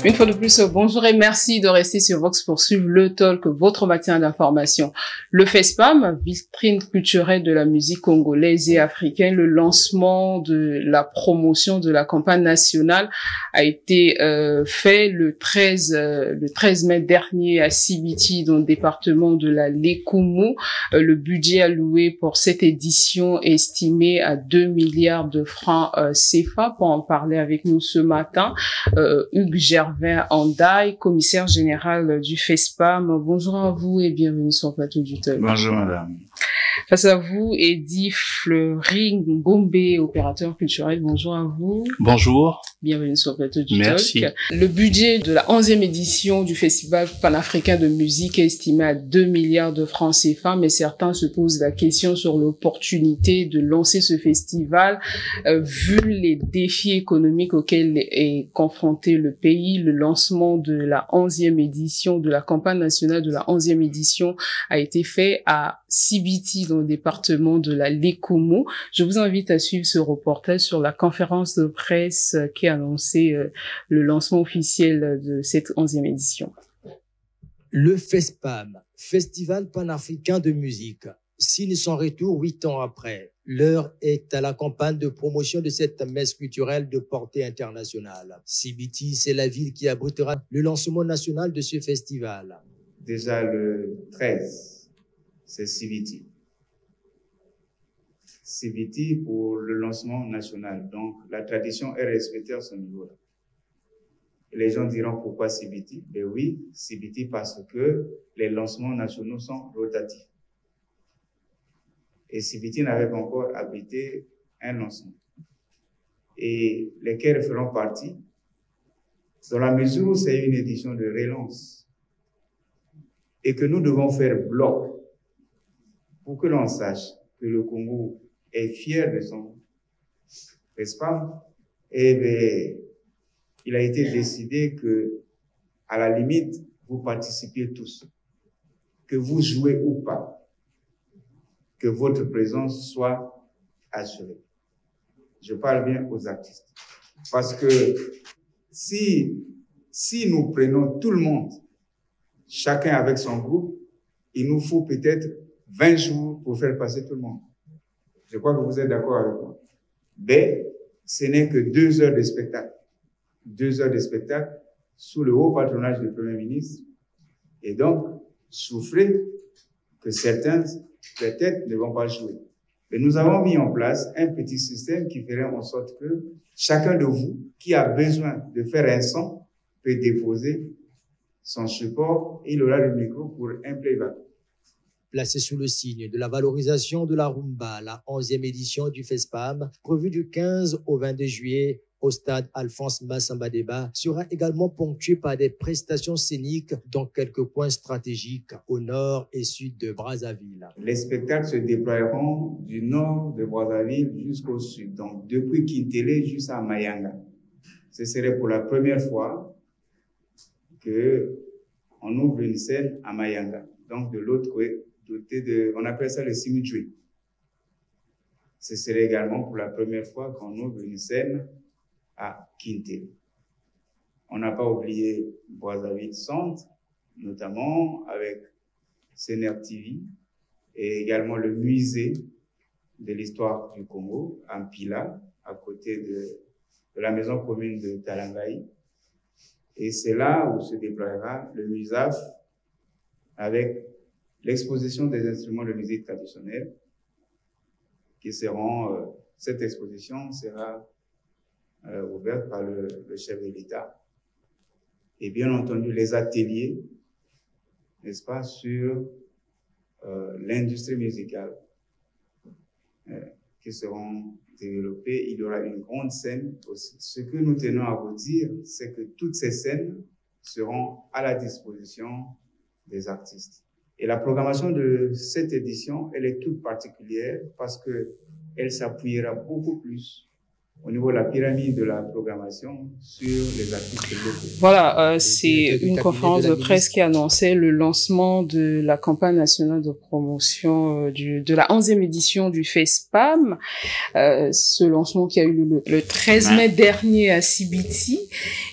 Une fois de plus, bonjour et merci de rester sur Vox pour suivre le talk, votre matin d'information. Le FESPAM, vitrine culturelle de la musique congolaise et africaine, le lancement de la promotion de la campagne nationale a été fait le 13 mai dernier à Sibiti, dans le département de la Lekumu. Le budget alloué pour cette édition est estimé à 2 milliards de francs CFA. Pour en parler avec nous ce matin, Hugues Gervais Andaï, commissaire général du FESPAM. Bonjour à vous et bienvenue sur le plateau du talk. Bonjour madame. Face à vous, Eddy Fleury Ngombe, opérateur culturel. Bonjour à vous. Bonjour. Bienvenue sur le plateau du Merci. talk. Le budget de la 11e édition du Festival panafricain de musique est estimé à 2 milliards de francs CFA, mais certains se posent la question sur l'opportunité de lancer ce festival, vu les défis économiques auxquels est confronté le pays. Le lancement de la 11e édition, de la campagne nationale de la 11e édition a été fait à Sibiti, dans le département de la Lekumu. Je vous invite à suivre ce reportage sur la conférence de presse qui a annoncé le lancement officiel de cette 11e édition. Le FESPAM, Festival panafricain de musique, signe son retour 8 ans après. L'heure est à la campagne de promotion de cette messe culturelle de portée internationale. Sibiti, c'est la ville qui abritera le lancement national de ce festival. Déjà le 13, c'est Sibiti. Sibiti pour le lancement national. Donc, la tradition est respectée à ce niveau-là. Et les gens diront pourquoi Sibiti? Ben oui, Sibiti parce que les lancements nationaux sont rotatifs. Et Sibiti n'avait pas encore abrité un lancement. Et lesquels feront partie, dans la mesure où c'est une édition de relance, et que nous devons faire bloc pour que l'on sache que le Congo est fier de son FESPAM, et bien, il a été décidé que, à la limite, vous participiez tous, que vous jouez ou pas, que votre présence soit assurée. Je parle bien aux artistes. Parce que si nous prenons tout le monde, chacun avec son groupe, il nous faut peut-être 20 jours pour faire passer tout le monde. Je crois que vous êtes d'accord avec moi. Mais ce n'est que 2 heures de spectacle. 2 heures de spectacle sous le haut patronage du Premier ministre. Et donc, souffrez que certains, peut-être, ne vont pas jouer. Mais nous avons mis en place un petit système qui ferait en sorte que chacun de vous qui a besoin de faire un son peut déposer son support et il aura le micro pour un playback. Placé sous le signe de la valorisation de la rumba, la 11e édition du FESPAM, prévue du 15 au 22 juillet au stade Alphonse Massamba-Débat, sera également ponctuée par des prestations scéniques dans quelques points stratégiques au nord et sud de Brazzaville. Les spectacles se déploieront du nord de Brazzaville jusqu'au sud, donc depuis Kintélé jusqu'à Mayanga. Ce serait pour la première fois qu'on ouvre une scène à Mayanga, donc de l'autre côté. On appelle ça le Simidjoué. Ce serait également pour la première fois qu'on ouvre une scène à Kintélé. On n'a pas oublié Brazzaville Centre, notamment avec CNR TV et également le musée de l'histoire du Congo, à Mpila, à côté de la maison commune de Talangaï. Et c'est là où se déploiera le MUSAF avec l'exposition des instruments de musique traditionnelle cette exposition sera ouverte par le chef de l'État. Et bien entendu, les ateliers, n'est-ce pas, sur l'industrie musicale qui seront développés. Il y aura une grande scène aussi. Ce que nous tenons à vous dire, c'est que toutes ces scènes seront à la disposition des artistes. Et la programmation de cette édition, elle est toute particulière parce qu'elle s'appuiera beaucoup plus au niveau de la pyramide de la programmation sur les artistes locaux. Voilà, c'est une conférence de presse qui annonçait le lancement de la campagne nationale de promotion de la 11e édition du FESPAM. Ce lancement qui a eu le 13 mai dernier à Sibiti,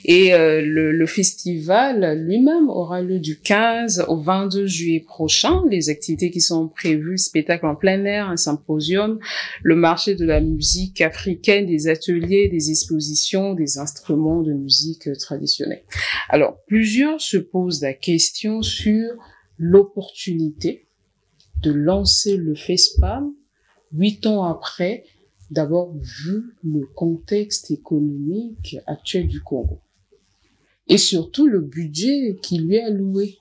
et le festival lui-même aura lieu du 15 au 22 juillet prochain. Les activités qui sont prévues: spectacle en plein air, un symposium, le marché de la musique africaine, des ateliers, des expositions, des instruments de musique traditionnels. Alors, plusieurs se posent la question sur l'opportunité de lancer le FESPAM 8 ans après, d'abord vu le contexte économique actuel du Congo et surtout le budget qui lui est alloué.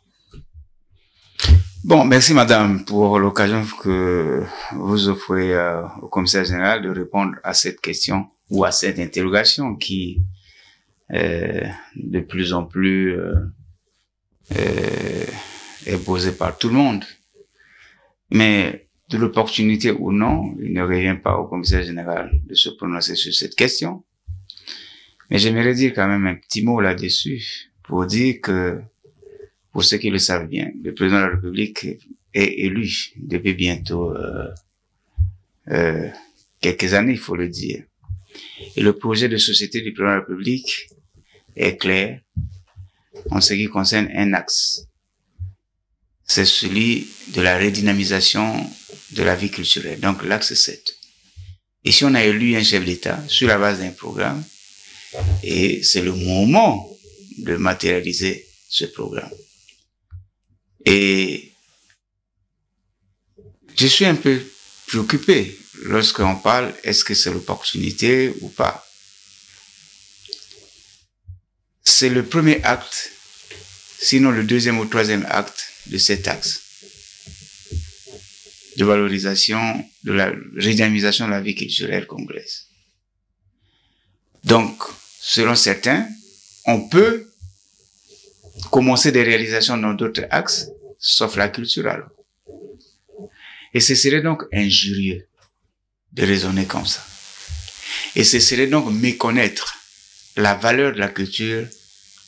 Bon, merci madame pour l'occasion que vous offrez au commissaire général de répondre à cette question ou à cette interrogation qui de plus en plus est posée par tout le monde. Mais de l'opportunité ou non, il ne revient pas au commissaire général de se prononcer sur cette question. Mais j'aimerais dire quand même un petit mot là-dessus pour dire que, pour ceux qui le savent bien, le président de la République est élu depuis bientôt quelques années, il faut le dire. Et le projet de société du président de la République est clair en ce qui concerne un axe. C'est celui de la redynamisation de la vie culturelle, donc l'axe 7. Et si on a élu un chef d'État sur la base d'un programme, et c'est le moment de matérialiser ce programme. Et je suis un peu préoccupé lorsqu'on parle, est-ce que c'est l'opportunité ou pas? C'est le premier acte, sinon le deuxième ou troisième acte de cet axe de valorisation, de la redynamisation de la vie culturelle congolaise. Donc, selon certains, on peut commencer des réalisations dans d'autres axes, sauf la culture alors. Et ce serait donc injurieux de raisonner comme ça. Et ce serait donc méconnaître la valeur de la culture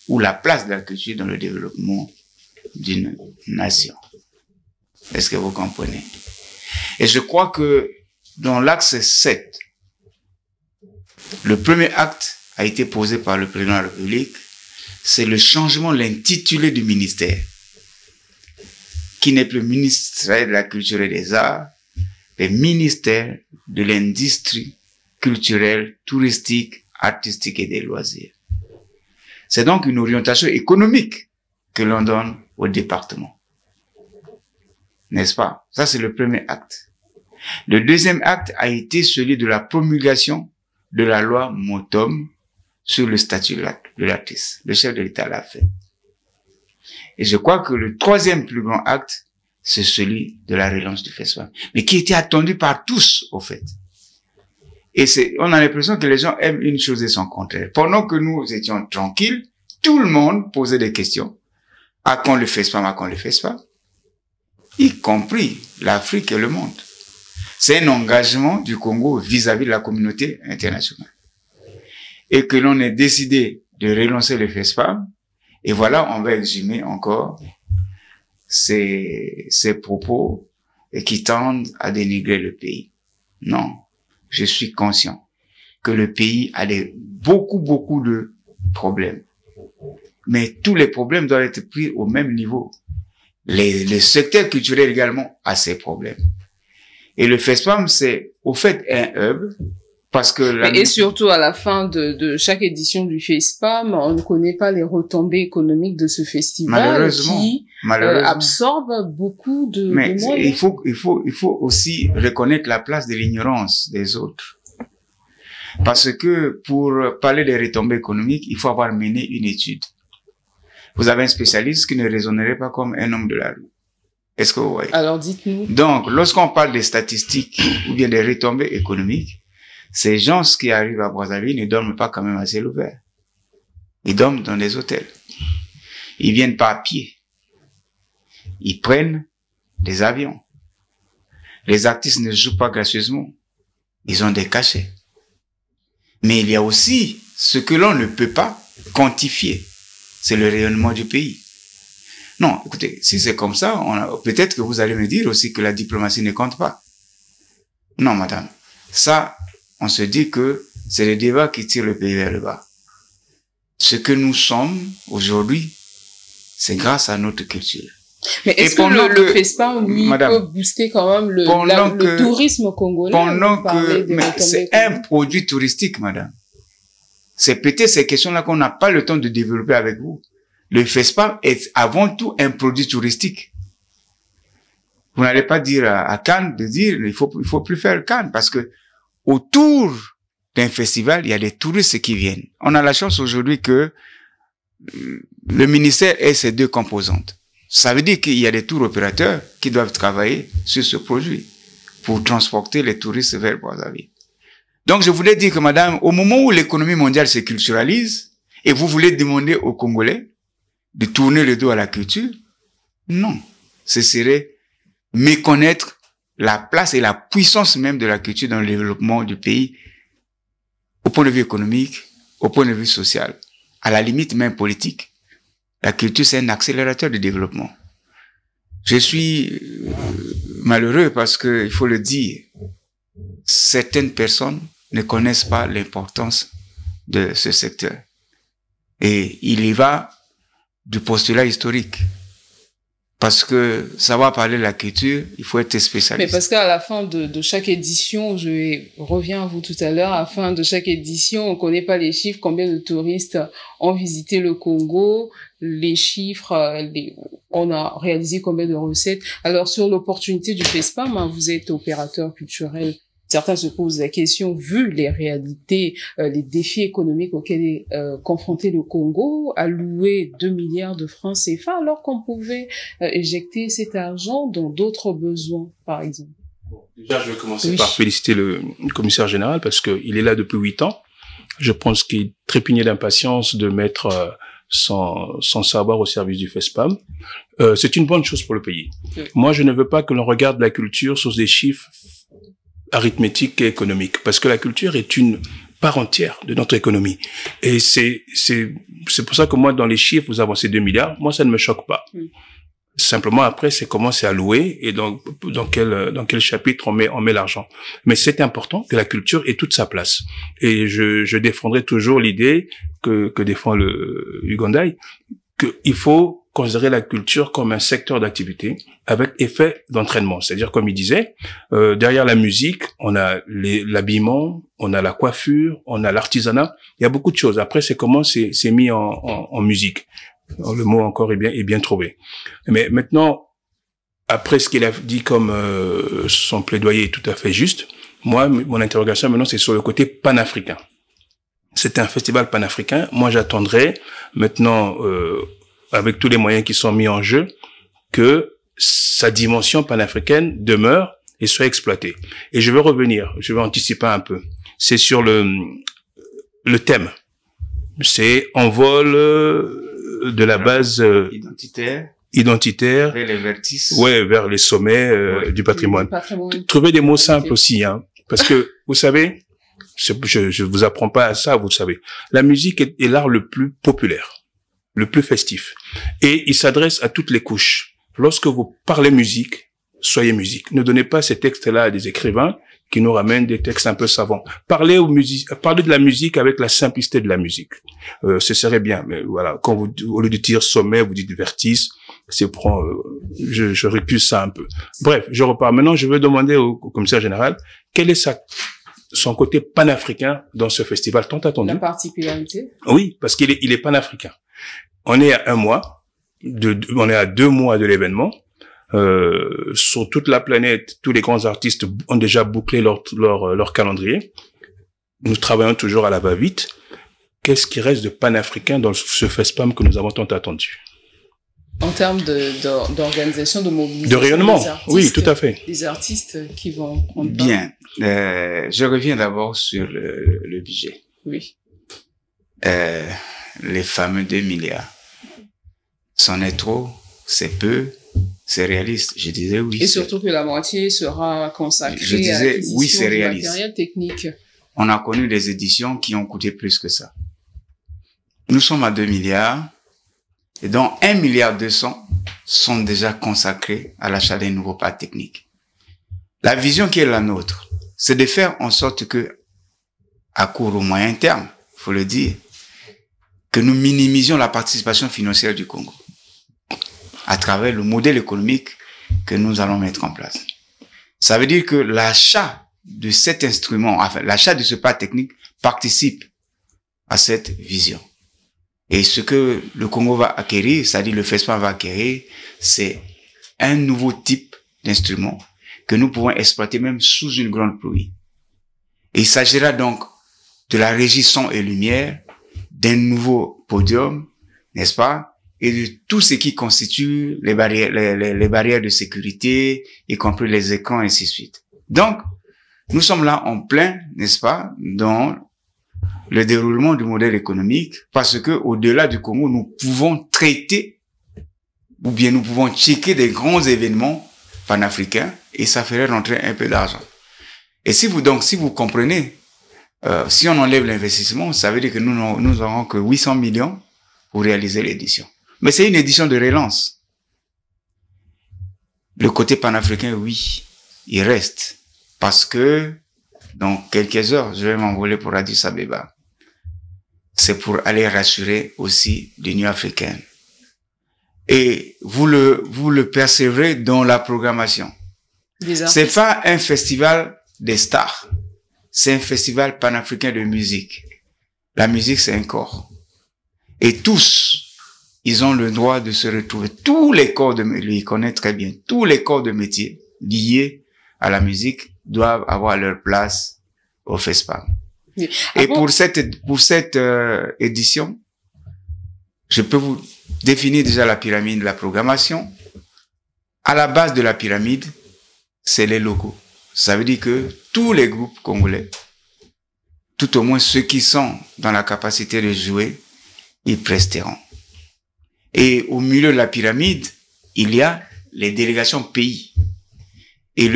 ou la place de la culture dans le développement d'une nation. Est-ce que vous comprenez? Et je crois que dans l'axe 7, le premier acte a été posé par le président de la République, c'est le changement de l'intitulé du ministère, qui n'est plus ministère de la culture et des arts, mais ministère de l'industrie culturelle, touristique, artistique et des loisirs. C'est donc une orientation économique que l'on donne au département. N'est-ce pas? Ça, c'est le premier acte. Le deuxième acte a été celui de la promulgation de la loi MOTOM sur le statut de l'artiste. Le chef de l'État l'a fait. Et je crois que le troisième plus grand acte, c'est celui de la relance du festival, mais qui était attendu par tous, au fait. Et on a l'impression que les gens aiment une chose et son contraire. Pendant que nous étions tranquilles, tout le monde posait des questions. À quand le FESPAM, à quand le FESPAM? Y compris l'Afrique et le monde. C'est un engagement du Congo vis-à-vis de la communauté internationale. Et que l'on ait décidé de relancer le FESPAM, et voilà, on va exhumer encore ces propos qui tendent à dénigrer le pays. Non, je suis conscient que le pays a beaucoup de problèmes. Mais tous les problèmes doivent être pris au même niveau. Le secteur culturel également a ses problèmes. Et le FESPAM, c'est au fait un hub, parce que et surtout à la fin de chaque édition du FESPAM, on ne connaît pas les retombées économiques de ce festival qui absorbe beaucoup de moyens. Il faut aussi reconnaître la place de l'ignorance des autres. Parce que pour parler des retombées économiques, il faut avoir mené une étude. Vous avez un spécialiste qui ne raisonnerait pas comme un homme de la rue. Est-ce que vous voyez? Alors dites-nous. Donc, lorsqu'on parle des statistiques ou bien des retombées économiques, ces gens qui arrivent à Brazzaville ne dorment pas quand même à ciel ouvert. Ils dorment dans des hôtels. Ils viennent pas à pied. Ils prennent des avions. Les artistes ne jouent pas gracieusement. Ils ont des cachets. Mais il y a aussi ce que l'on ne peut pas quantifier. C'est le rayonnement du pays. Non, écoutez, si c'est comme ça, peut-être que vous allez me dire aussi que la diplomatie ne compte pas. Non, madame. Ça, on se dit que c'est le débat qui tire le pays vers le bas. Ce que nous sommes aujourd'hui, c'est grâce à notre culture. Mais est-ce que le FESPAM, lui, peut booster quand même le tourisme congolais? Pendant que c'est un produit touristique, madame. C'est peut-être ces questions-là qu'on n'a pas le temps de développer avec vous. Le FESPAM est avant tout un produit touristique. Vous n'allez pas dire à Cannes de dire il faut plus faire Cannes parce que autour d'un festival, il y a des touristes qui viennent. On a la chance aujourd'hui que le ministère ait ces deux composantes. Ça veut dire qu'il y a des tours opérateurs qui doivent travailler sur ce produit pour transporter les touristes vers Brazzaville. Donc, je voulais dire que, madame, au moment où l'économie mondiale se culturalise et vous voulez demander aux Congolais de tourner le dos à la culture, non. Ce serait méconnaître la place et la puissance même de la culture dans le développement du pays au point de vue économique, au point de vue social, à la limite même politique. La culture, c'est un accélérateur de développement. Je suis malheureux parce que, il faut le dire, certaines personnes ne connaissent pas l'importance de ce secteur. Et il y va du postulat historique. Parce que savoir parler de la culture, il faut être spécialiste. Mais parce qu'à la fin de chaque édition, je reviens à vous tout à l'heure, à la fin de chaque édition, on ne connaît pas les chiffres, combien de touristes ont visité le Congo, les chiffres, on a réalisé combien de recettes. Alors sur l'opportunité du FESPAM, hein, vous êtes opérateur culturel. Certains se posent la question, vu les réalités, les défis économiques auxquels est confronté le Congo, allouer 2 milliards de francs CFA alors qu'on pouvait éjecter cet argent dans d'autres besoins, par exemple. Bon, déjà, je vais commencer par féliciter le commissaire général parce qu'il est là depuis 8 ans. Je pense qu'il trépignait d'impatience de mettre son savoir au service du FESPAM. C'est une bonne chose pour le pays. Oui. Moi, je ne veux pas que l'on regarde la culture sur des chiffres arithmétique et économique, parce que la culture est une part entière de notre économie. Et c'est pour ça que moi, dans les chiffres, vous avancez 2 milliards, moi, ça ne me choque pas. Simplement, après, c'est comment c'est alloué et dans quel chapitre on met l'argent. Mais c'est important que la culture ait toute sa place. Et je défendrai toujours l'idée que défend le Ugandais, qu'il faut considérer la culture comme un secteur d'activité avec effet d'entraînement. C'est-à-dire, comme il disait, derrière la musique, on a l'habillement, on a la coiffure, on a l'artisanat. Il y a beaucoup de choses. Après, c'est comment c'est mis en musique. Alors, le mot encore est bien trouvé. Mais maintenant, après ce qu'il a dit comme son plaidoyer est tout à fait juste, moi, mon interrogation maintenant, c'est sur le côté panafricain. C'est un festival panafricain. Moi, j'attendrai maintenant, avec tous les moyens qui sont mis en jeu, que sa dimension panafricaine demeure et soit exploitée. Et je vais anticiper un peu. C'est sur le thème. C'est envol de la base identitaire vers les vertices. Ouais, vers les sommets du patrimoine. Trouvez des mots simples aussi, hein, parce que vous savez, je vous apprends pas à ça, vous le savez. La musique est l'art le plus populaire, le plus festif, et il s'adresse à toutes les couches. Lorsque vous parlez musique, soyez musique. Ne donnez pas ces textes-là à des écrivains qui nous ramènent des textes un peu savants. Parlez de la musique avec la simplicité de la musique. Ce serait bien, mais voilà, quand vous, au lieu de dire sommet, vous dites vertice, je récuse ça un peu. Bref, je repars. Maintenant, je veux demander au commissaire général, quel est son côté panafricain dans ce festival tant attendu? La particularité? Oui, parce qu'il est panafricain. On est à 1 mois, on est à 2 mois de l'événement. Sur toute la planète, tous les grands artistes ont déjà bouclé leur calendrier. Nous travaillons toujours à la va-vite. Qu'est-ce qui reste de panafricain dans ce FESPAM que nous avons tant attendu? En termes d'organisation, de mobilisation, de rayonnement, oui, tout à fait. Les artistes qui vont prendre part. Bien. Je reviens d'abord sur le budget. Oui. Les fameux 2 milliards. C'en est trop, c'est peu, c'est réaliste. Je disais oui. Et surtout que la moitié sera consacrée à l'acquisition du matériel technique. on a connu des éditions qui ont coûté plus que ça. Nous sommes à 2 milliards, et dont 1,2 milliard sont déjà consacrés à l'achat des nouveaux parcs techniques. La vision qui est la nôtre, c'est de faire en sorte que, à court ou moyen terme, faut le dire, que nous minimisions la participation financière du Congo à travers le modèle économique que nous allons mettre en place. Ça veut dire que l'achat de cet instrument, enfin, l'achat de ce parc technique participe à cette vision. Et ce que le Congo va acquérir, c'est-à-dire le FESPAM va acquérir, c'est un nouveau type d'instrument que nous pouvons exploiter même sous une grande pluie. Et il s'agira donc de la régie son et lumière, d'un nouveau podium, n'est-ce pas, et de tout ce qui constitue les barrières de sécurité, y compris les écrans, et ainsi de suite. Donc, nous sommes là en plein, n'est-ce pas, dans le déroulement du modèle économique, parce que au-delà du Congo, nous pouvons traiter, ou bien nous pouvons checker des grands événements panafricains, et ça ferait rentrer un peu d'argent. Et si vous comprenez, si on enlève l'investissement, ça veut dire que nous n'aurons que 800 millions pour réaliser l'édition. Mais c'est une édition de relance. Le côté panafricain, oui, il reste. Parce que, dans quelques heures, je vais m'envoler pour Addis Abeba. C'est pour aller rassurer aussi l'Union africaine. Et vous le percevrez dans la programmation. C'est pas un festival des stars. C'est un festival panafricain de musique. La musique, c'est un corps. Et tous, ils ont le droit de se retrouver. Tous les corps de métier, lui, il connaît très bien, tous les corps de métier liés à la musique doivent avoir leur place au FESPAM. Et pour cette édition, je peux vous définir déjà la pyramide de la programmation. À la base de la pyramide, c'est les logos. Ça veut dire que tous les groupes congolais, tout au moins ceux qui sont dans la capacité de jouer, ils presteront. Et au milieu de la pyramide, il y a les délégations pays. Et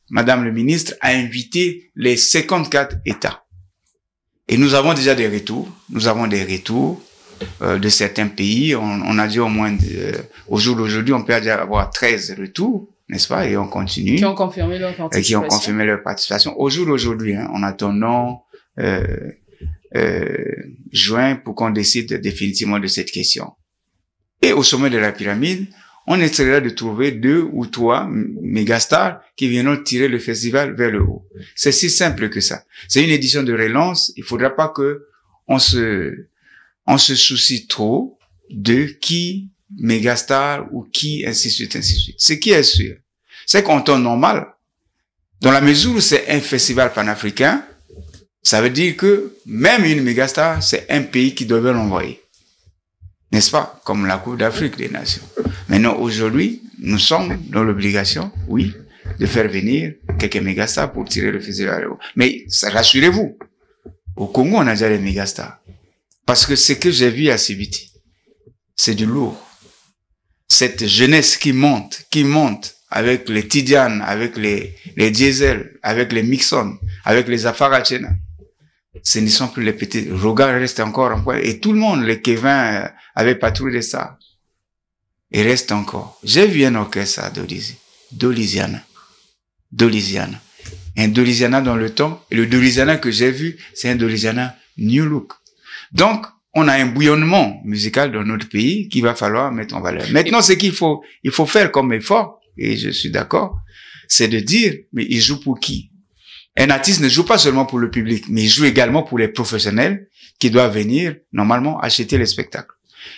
Madame le ministre a invité les 54 États. Et nous avons déjà des retours. Nous avons des retours de certains pays. On a dit au moins, au jour d'aujourd'hui, on peut avoir 13 retours, n'est-ce pas? Et on continue. Qui ont confirmé leur participation. Et qui ont confirmé leur participation. Au jour d'aujourd'hui, en attendant juin pour qu'on décide définitivement de cette question. Et au sommet de la pyramide, on essaiera de trouver 2 ou 3 mégastars qui viendront tirer le festival vers le haut. C'est si simple que ça. C'est une édition de relance. Il faudra pas que on se soucie trop de qui mégastar ou qui ainsi de suite, ainsi de suite. Ce qui est sûr, c'est qu'en temps normal, dans la mesure où c'est un festival panafricain, ça veut dire que même une mégastar, c'est un pays qui devait l'envoyer. N'est-ce pas? Comme la Coupe d'Afrique des Nations. Maintenant, aujourd'hui, nous sommes dans l'obligation, oui, de faire venir quelques mégastars pour tirer le festival. Mais rassurez-vous, au Congo, on a déjà les mégastars. Parce que ce que j'ai vu à Sibiti, c'est du lourd. Cette jeunesse qui monte avec les Tidiane, avec les Diesel, avec les Mixon, avec les Afarachena. Ce ne sont plus les petits. Roga reste encore en point. Et tout le monde, les Kevin, avait patrouillé ça. Il reste encore. J'ai vu un orchestre à Dolisiana. Un Dolisiana dans le temps. Et le Dolisiana que j'ai vu, c'est un Dolisiana New Look. Donc, on a un bouillonnement musical dans notre pays qu'il va falloir mettre en valeur. Maintenant, ce qu'il faut faire comme effort, et je suis d'accord, c'est de dire, mais il joue pour qui? Un artiste ne joue pas seulement pour le public, mais il joue également pour les professionnels qui doivent venir, normalement, acheter les spectacles.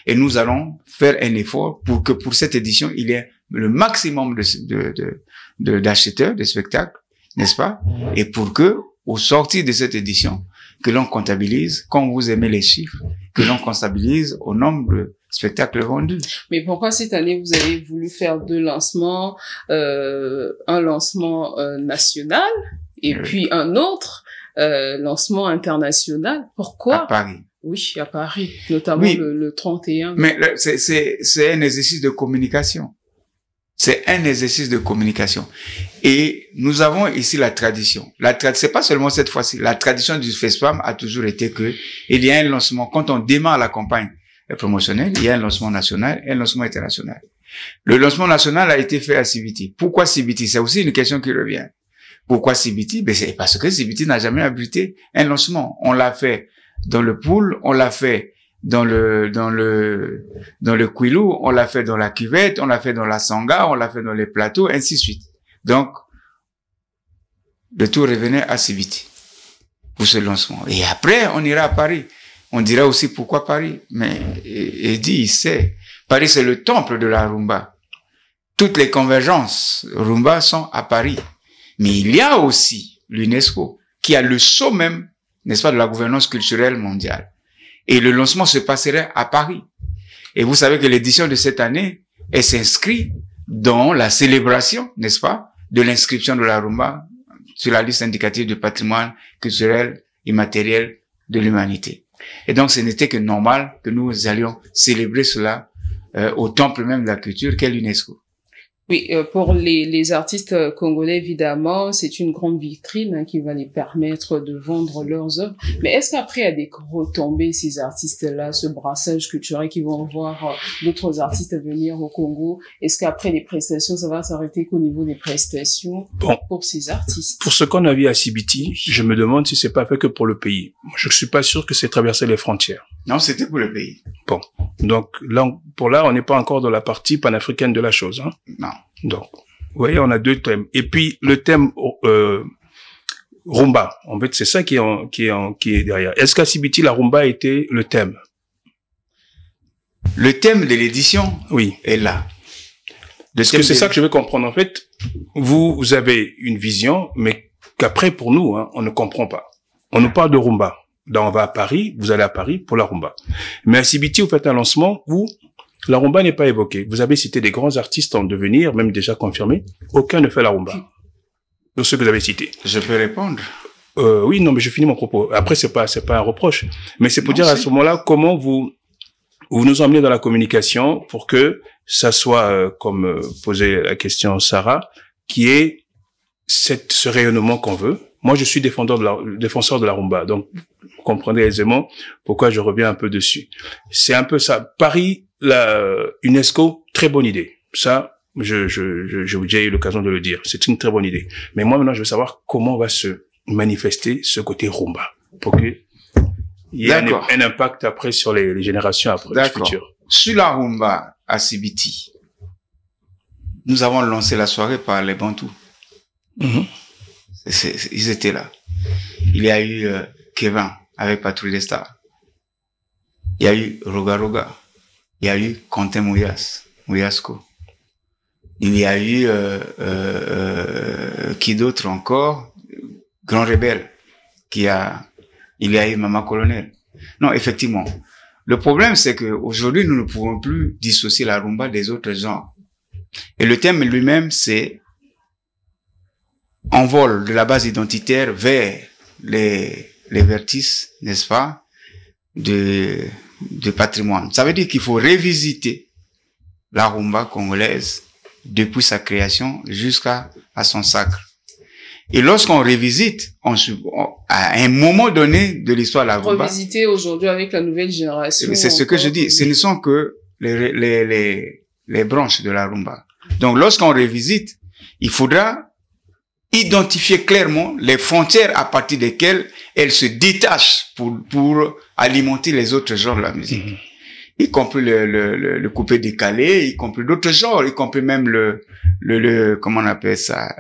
Et nous allons faire un effort pour que pour cette édition, il y ait le maximum d'acheteurs de spectacles, n'est-ce pas? Et pour que, au sortir de cette édition, que l'on comptabilise, quand vous aimez les chiffres, que l'on comptabilise au nombre de spectacles vendus. Mais pourquoi cette année vous avez voulu faire 2 lancements, un lancement national et puis un autre lancement international? Pourquoi? À Paris. Oui, à Paris, notamment le 31. Mais c'est un exercice de communication. C'est un exercice de communication. Et nous avons ici la tradition. C'est pas seulement cette fois-ci. La tradition du FESPAM a toujours été que il y a un lancement. Quand on démarre la campagne promotionnelle, il y a un lancement national et un lancement international. Le lancement national a été fait à Sibiti. Pourquoi Sibiti? C'est aussi une question qui revient. Pourquoi Sibiti? Ben, c'est parce que Sibiti n'a jamais abrité un lancement. On l'a fait dans le Pool, on l'a fait dans le Kwilu, on l'a fait dans la Cuvette, on l'a fait dans la Sangha, on l'a fait dans les plateaux, ainsi de suite. Donc, le tout revenait à Sibiti pour ce lancement. Et après, on ira à Paris. On dira aussi pourquoi Paris. Mais Eddie, il sait. Paris, c'est le temple de la rumba. Toutes les convergences rumba sont à Paris. Mais il y a aussi l'UNESCO, qui a le sceau même, n'est-ce pas, de la gouvernance culturelle mondiale. Et le lancement se passerait à Paris. Et vous savez que l'édition de cette année, elle s'inscrit dans la célébration, n'est-ce pas, de l'inscription de la rumba sur la liste indicative du patrimoine culturel immatériel de l'humanité. Et donc, ce n'était que normal que nous allions célébrer cela au temple même de la culture qu'est l'UNESCO. Oui, pour les artistes congolais, évidemment, c'est une grande vitrine qui va les permettre de vendre leurs œuvres. Mais est-ce qu'après, il y a des retombées, ces artistes-là, ce brassage culturel qui vont voir d'autres artistes venir au Congo? Est-ce qu'après les prestations, ça va s'arrêter qu'au niveau des prestations pour ces artistes? Pour ce qu'on a vu à Sibiti, je me demande si c'est pas fait que pour le pays. Je suis pas sûr que c'est traverser les frontières. Non, c'était pour le pays. Bon. Donc, là, on n'est pas encore dans la partie panafricaine de la chose, hein. Non. Donc, vous voyez, on a deux thèmes. Et puis, le thème, rumba. En fait, c'est ça qui est derrière. Est-ce qu'à Sibiti, la rumba était le thème? Le thème de l'édition? Oui. Est là. Parce que c'est ça que je veux comprendre. En fait, vous avez une vision, mais qu'après, pour nous, hein, on ne comprend pas. On nous parle de rumba. Là, on va à Paris, vous allez à Paris pour la rumba. Mais à Sibiti, vous faites un lancement où la rumba n'est pas évoquée. Vous avez cité des grands artistes en devenir, même déjà confirmés. Aucun ne fait la rumba. De ceux que vous avez cités. Je peux répondre? Oui, non, mais je finis mon propos. Après, c'est pas un reproche. Mais c'est pour dire à ce moment-là, comment vous nous emmenez dans la communication pour que ça soit, comme posait la question Sarah, qui est ce rayonnement qu'on veut. Moi, je suis défenseur de la rumba. Donc, vous comprenez aisément pourquoi je reviens un peu dessus. C'est un peu ça. Paris, la UNESCO, très bonne idée. Ça, j'ai déjà eu l'occasion de le dire. C'est une très bonne idée. Mais moi, maintenant, je veux savoir comment va se manifester ce côté rumba. Pour qu'il y ait un impact après sur les générations après, futures. Sur la rumba à Sibiti, nous avons lancé la soirée par les Bantous. Ils étaient là. Il y a eu Kevin avec Patrouille des Stars. Il y a eu Roga Roga. Il y a eu Quentin Mouyasco. Il y a eu qui d'autre encore? Grand Rebelle. Il y a eu Mama Colonel. Non, effectivement. Le problème, c'est que aujourd'hui, nous ne pouvons plus dissocier la rumba des autres genres. Et le thème lui-même, c'est envol de la base identitaire vers les vertices, n'est-ce pas, de patrimoine. Ça veut dire qu'il faut révisiter la rumba congolaise depuis sa création jusqu'à son sacre. Et lorsqu'on révisite, à un moment donné de l'histoire de la rumba, revisiter aujourd'hui avec la nouvelle génération. C'est ce que je dis. Ce ne sont que les branches de la rumba. Donc, lorsqu'on révisite, il faudra identifier clairement les frontières à partir desquelles elle se détache pour alimenter les autres genres de la musique. Y compris le coupé décalé, y compris d'autres genres, y compris même comment on appelle ça,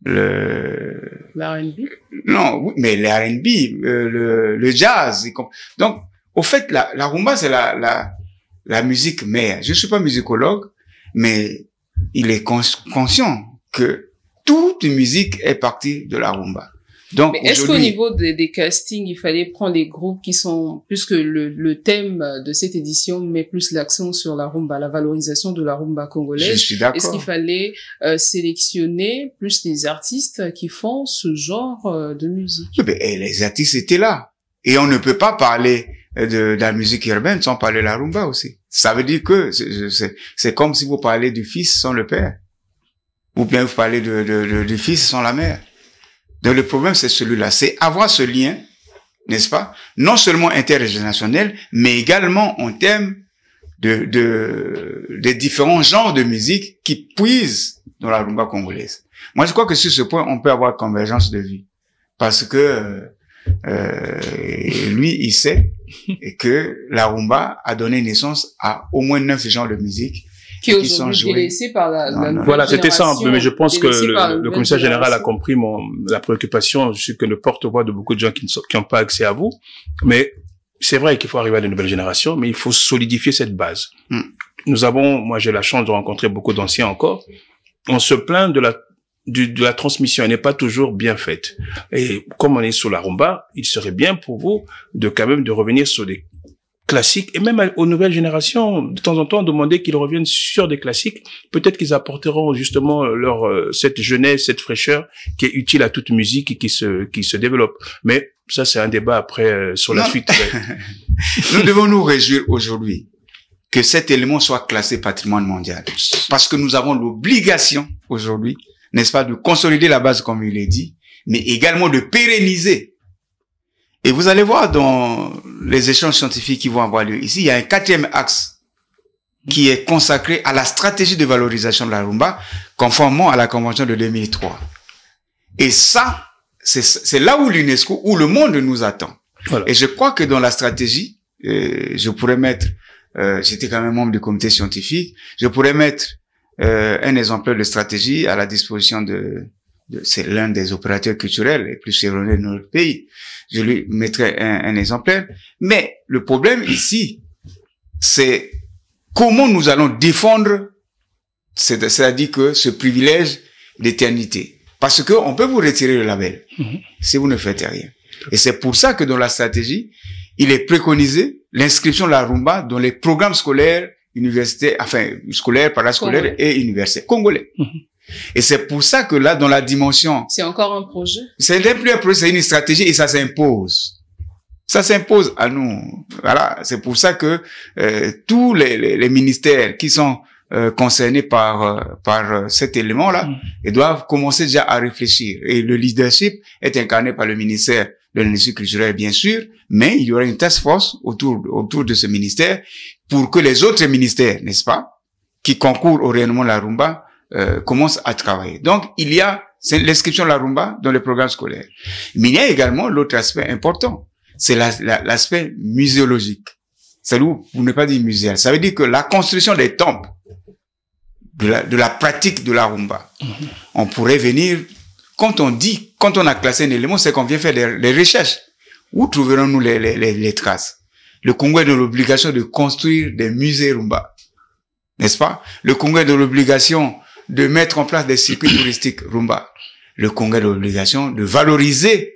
l'R&B? Non, oui, mais l'R&B, le jazz. Donc, au fait, la rumba, c'est la musique mère. Je suis pas musicologue, mais il est conscient que toute musique est partie de la rumba. Donc, mais est-ce qu'au niveau des castings, il fallait prendre des groupes qui sont, puisque le thème de cette édition met plus l'accent sur la rumba, la valorisation de la rumba congolaise. Je suis d'accord. Est-ce qu'il fallait sélectionner plus les artistes qui font ce genre de musique? Mais les artistes étaient là. Et on ne peut pas parler de la musique urbaine sans parler de la rumba aussi. Ça veut dire que c'est comme si vous parlez du fils sans le père. Ou bien vous parlez du fils sans la mère. Donc le problème, c'est celui-là. C'est avoir ce lien, n'est-ce pas? Non seulement intergénérationnel, mais également en termes des différents genres de musique qui puisent dans la rumba congolaise. Moi, je crois que sur ce point, on peut avoir convergence de vue. Parce que lui, il sait que la rumba a donné naissance à au moins 9 genres de musique qui sont joués. Délaissés par voilà, c'était ça un peu, mais je pense que le commissaire général a compris la préoccupation. Je suis que le porte-voix de beaucoup de gens qui n'ont pas accès à vous. Mais c'est vrai qu'il faut arriver à de nouvelles générations, mais il faut solidifier cette base. Moi j'ai la chance de rencontrer beaucoup d'anciens encore. On se plaint de la transmission, elle n'est pas toujours bien faite. Et comme on est sur la rumba, il serait bien pour vous de revenir sur des classiques, et même aux nouvelles générations, de temps en temps, demander qu'ils reviennent sur des classiques. Peut-être qu'ils apporteront justement cette jeunesse, cette fraîcheur qui est utile à toute musique et qui se développe. Mais ça, c'est un débat après sur la suite. Nous devons nous réjouir aujourd'hui que cet élément soit classé patrimoine mondial. Parce que nous avons l'obligation aujourd'hui, n'est-ce pas, de consolider la base comme il est dit, mais également de pérenniser. Et vous allez voir dans les échanges scientifiques qui vont avoir lieu ici, il y a un 4e axe qui est consacré à la stratégie de valorisation de la rumba, conformément à la Convention de 2003. Et ça, c'est là où l'UNESCO, où le monde nous attend. Voilà. Et je crois que dans la stratégie, je pourrais mettre, j'étais quand même membre du comité scientifique, je pourrais mettre un exemplaire de stratégie à la disposition c'est l'un des opérateurs culturels les plus chevronnés de notre pays. Je lui mettrai un exemplaire. Mais le problème ici, c'est comment nous allons défendre, c'est-à-dire que ce privilège d'éternité. Parce que on peut vous retirer le label si vous ne faites rien. Et c'est pour ça que dans la stratégie, il est préconisé l'inscription de la rumba dans les programmes scolaires, universitaires, enfin scolaires, parascolaires et universitaires congolais. Et c'est pour ça que là, dans la dimension... C'est encore un projet? C'est plus un projet, c'est une stratégie et ça s'impose. Ça s'impose à nous. Voilà, c'est pour ça que tous les ministères qui sont concernés par cet élément-là, ils doivent commencer déjà à réfléchir. Et le leadership est incarné par le ministère de l'industrie culturelle, bien sûr, mais il y aura une task force autour de ce ministère pour que les autres ministères, n'est-ce pas, qui concourent au rayonnement de la rumba, commence à travailler. Donc, il y a l'inscription de la rumba dans les programmes scolaires. Mais il y a également l'autre aspect important. C'est l'aspect muséologique. C'est où, vous n'avez pas dit muséal. Ça veut dire que la construction des temples, de la pratique de la rumba, on pourrait venir, quand on a classé un élément, c'est qu'on vient faire des recherches. Où trouverons-nous les traces? Le Congo est dans l'obligation de construire des musées rumba. N'est-ce pas? Le Congo est dans l'obligation de mettre en place des circuits touristiques rumba. Le Congo a l'obligation de valoriser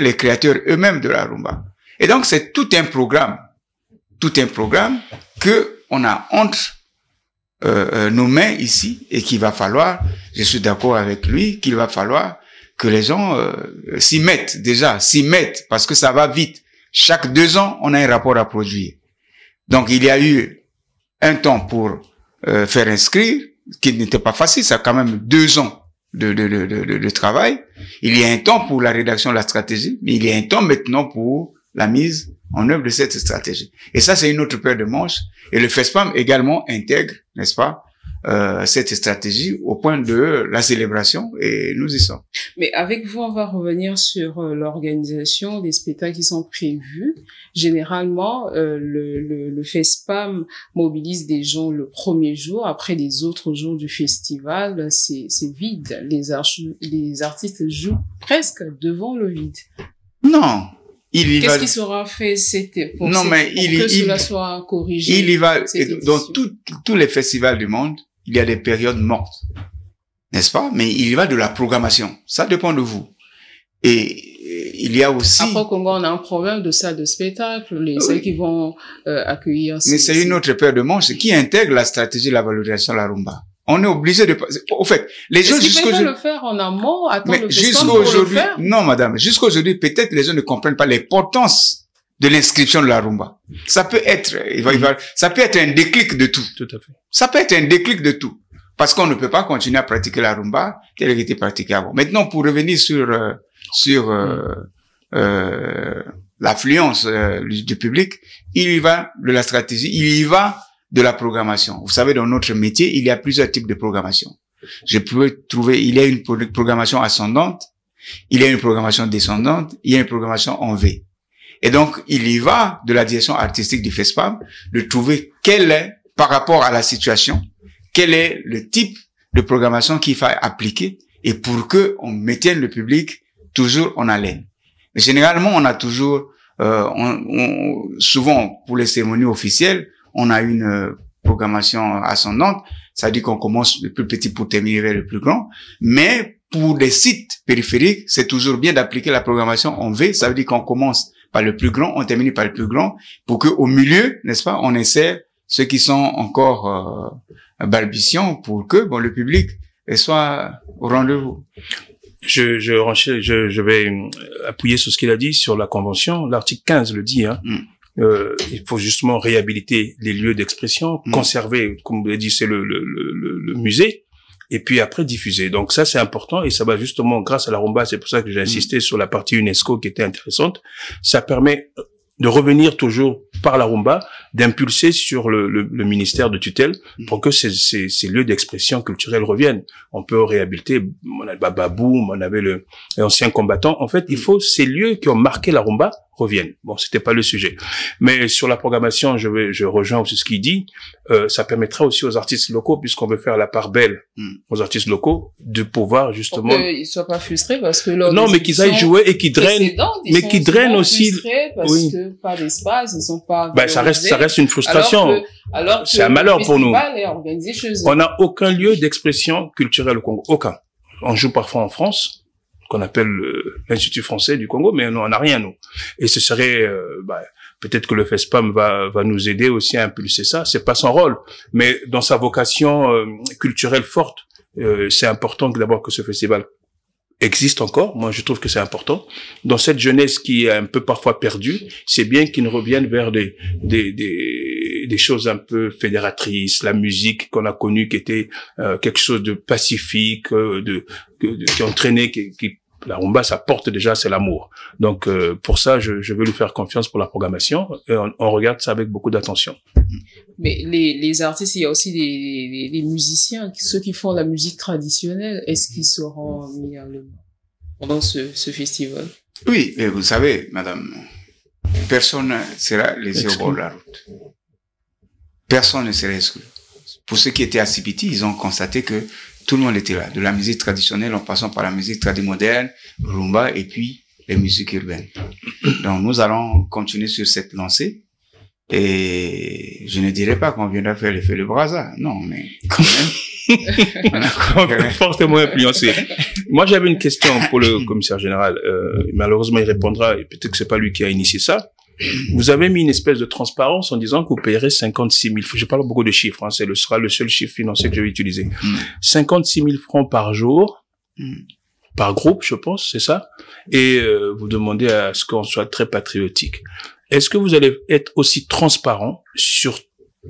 les créateurs eux-mêmes de la rumba. Et donc, c'est tout un programme que on a entre nos mains ici et qu'il va falloir, je suis d'accord avec lui, qu'il va falloir que les gens s'y mettent parce que ça va vite. Chaque 2 ans, on a un rapport à produire. Donc, il y a eu un temps pour faire inscrire, qui n'était pas facile, ça a quand même 2 ans de travail. Il y a un temps pour la rédaction de la stratégie, mais il y a un temps maintenant pour la mise en œuvre de cette stratégie. Et ça, c'est une autre paire de manches. Et le FESPAM également intègre, n'est-ce pas, cette stratégie au point de la célébration, et nous y sommes. Mais avec vous, on va revenir sur l'organisation des spectacles qui sont prévus. Généralement, le FESPAM mobilise des gens le premier jour. Après les autres jours du festival, c'est vide. Les artistes jouent presque devant le vide. Non. Qu'est-ce qui sera fait pour que cela soit corrigé? Il y va, dans tous les festivals du monde, il y a des périodes mortes. N'est-ce pas? Mais il y va de la programmation. Ça dépend de vous. Et il y a aussi... Après, au Congo, on a un problème de salles de spectacle, celles qui vont accueillir... Mais c'est une autre paire de manches qui intègre la stratégie de la valorisation de la rumba. On est obligé de... Au fait, les gens jusqu'aujourd'hui... le faire en amont, attendre le festival pour le faire? Non, madame. Jusqu'aujourd'hui, peut-être les gens ne comprennent pas l'importance de l'inscription de la rumba. Ça peut être, ça peut être un déclic de tout. Tout à fait. Ça peut être un déclic de tout. Parce qu'on ne peut pas continuer à pratiquer la rumba telle qu'elle était pratiquée avant. Maintenant, pour revenir sur l'affluence du public, il y va de la stratégie, il y va de la programmation. Vous savez, dans notre métier, il y a plusieurs types de programmation. Je peux trouver, il y a une programmation ascendante, il y a une programmation descendante, il y a une programmation en V. Et donc, il y va de la direction artistique du FESPAM de trouver quel est, par rapport à la situation, quel est le type de programmation qu'il faut appliquer et pour que on maintienne le public toujours en haleine. Mais généralement, on a toujours, souvent pour les cérémonies officielles, on a une programmation ascendante, ça veut dire qu'on commence le plus petit pour terminer vers le plus grand. Mais pour des sites périphériques, c'est toujours bien d'appliquer la programmation en V, ça veut dire qu'on commence par le plus grand, on termine par le plus grand, pour que au milieu, n'est-ce pas, on essaie ceux qui sont encore balbutiants pour que le public soit au rendez-vous. Je vais appuyer sur ce qu'il a dit sur la convention. L'article 15 le dit, hein. Il faut justement réhabiliter les lieux d'expression, conserver, comme vous l'avez dit, c'est le musée, et puis après diffuser. Donc ça, c'est important, et ça va justement, grâce à la rumba, c'est pour ça que j'ai insisté sur la partie UNESCO qui était intéressante, ça permet de revenir toujours par la rumba, d'impulser sur le ministère de tutelle pour que ces lieux d'expression culturelle reviennent. On peut réhabiliter, on a le Bababoum, on avait l'ancien combattant. En fait, il faut ces lieux qui ont marqué la rumba reviennent. Bon, c'était pas le sujet. Mais sur la programmation, je rejoins aussi ce qu'il dit. Ça permettra aussi aux artistes locaux, puisqu'on veut faire la part belle aux artistes locaux, de pouvoir justement... Pour qu'ils soient pas frustrés parce que... Non, mais qu'ils aillent jouer et qu'ils drainent... Mais qu'ils drainent aussi... Parce que pas d'espace, ils sont pas... Ben, ça reste une frustration. Alors que c'est un malheur pour nous. Est organisé chez eux. On n'a aucun lieu d'expression culturelle au Congo. Aucun. On joue parfois en France, qu'on appelle l'Institut français du Congo, mais on n'a rien, nous. Et ce serait, peut-être que le FESPAM va nous aider aussi à impulser ça. C'est pas son rôle, mais dans sa vocation culturelle forte, c'est important d'abord que ce festival existe encore. Moi, je trouve que c'est important. Dans cette jeunesse qui est un peu parfois perdue, c'est bien qu'ils reviennent vers des choses un peu fédératrices, la musique qu'on a connue qui était quelque chose de pacifique, qui entraînait, la rumba, ça porte déjà, c'est l'amour. Donc, pour ça, je veux lui faire confiance pour la programmation. Et on regarde ça avec beaucoup d'attention. Mais les artistes, il y a aussi les musiciens, ceux qui font la musique traditionnelle. Est-ce qu'ils seront mis en avant pendant ce festival? Oui, mais vous savez, madame, personne ne sera laissé au bord de la route. Personne ne sera exclu. Pour ceux qui étaient à Sibiti, ils ont constaté que tout le monde était là, de la musique traditionnelle en passant par la musique moderne, rumba et puis les musiques urbaines. Donc nous allons continuer sur cette lancée et je ne dirais pas qu'on viendra faire l'effet de Brazza, non, mais quand même. On est fortement influencé. Moi j'avais une question pour le commissaire général, malheureusement il répondra et peut-être que c'est pas lui qui a initié ça. Vous avez mis une espèce de transparence en disant que vous payerez 56 000 francs. Je parle beaucoup de chiffres, hein, sera le seul chiffre financier que je vais utiliser. 56 000 francs par jour, par groupe, je pense, c'est ça. Et vous demandez à ce qu'on soit très patriotique. Est-ce que vous allez être aussi transparent sur